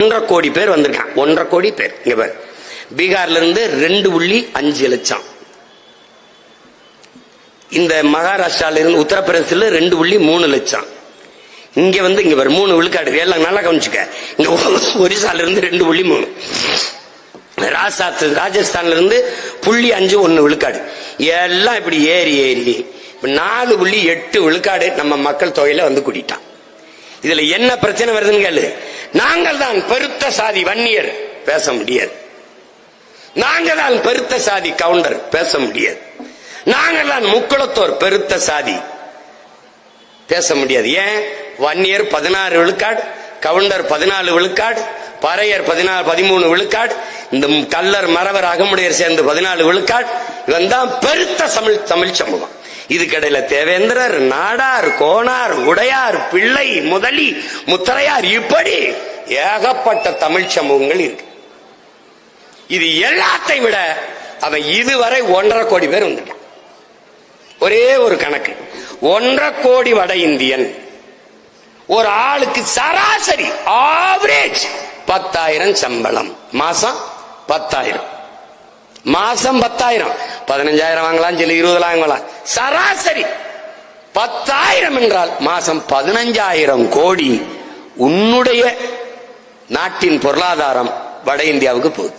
1.5 கோடி பேர் வந்திருக்கான். 1.5 கோடி பேர். இங்க பாரு, பீகார்ல இருந்து 2.5 லட்சம். இந்த மகாராஷ்டிரால இருந்து உத்தரப்பிரதேசத்துல 2.3 லட்சம். இங்க வந்து இங்க பாரு 3 விழுக்காடு. எல்லாம் நல்லா கவனிச்சுக்க. இங்க ஒரிசால இருந்து 2.3, ராஜஸ்தான்ல இருந்து 0.5 விழுக்காடு. எல்லாம் இப்படி ஏறி 4.8 விழுக்காடு நம்ம மக்கள் தொகையில வந்து கூட்டிட்டான். இதுல என்ன பிரச்சனை வருதுன்னு கேளு. நாங்கள் தான் பெருத்த சாதி வன்னியர் பேச முடியாது. நாங்கள் தான் பெருத்த சாதி கவுண்டர் பேச முடியாது. நாங்கள் தான் முக்குளத்தோர் பெருத்த சாதி பேச முடியாது. ஏன்? வன்னியர் 16 விழுக்காடு, கவுண்டர் 14 விழுக்காடு, பறையர் 13 விழுக்காடு, இந்த கல்லர் மறவர் அகமுடையர் சேர்ந்து 14 விழுக்காடு. இவன் தான் பெருத்த தமிழ் சமூகம். இதுக்கடையில தேவேந்திரர், நாடார், கோனார், உடையார், பிள்ளை, முதலி, முத்தரையார், இப்படி ஏகப்பட்ட தமிழ் சமூகங்கள் இருக்கு. இது எல்லாத்தை விட அவன் இதுவரை 1.5 கோடி பேர் வந்துட்டான். ஒரே ஒரு கணக்கு, 1.5 கோடி வட இந்தியன். ஒரு ஆளுக்கு சராசரி ஆவரேஜ் 10,000 சம்பளம். மாசம் 10,000, மாசம் 10,000, 15,000 வாங்கலாம், சில 20 வாங்கலாம். சராசரி 10,000 என்றால் மாசம் 15,000 கோடி உன்னுடைய நாட்டின் பொருளாதாரம் வட இந்தியாவுக்கு போகுது.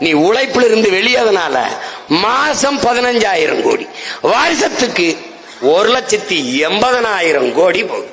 நீ உழைப்புல இருந்து வெளியதனால மாசம் 15,000 கோடி, வருஷத்துக்கு 1,80,000 கோடி போகுது.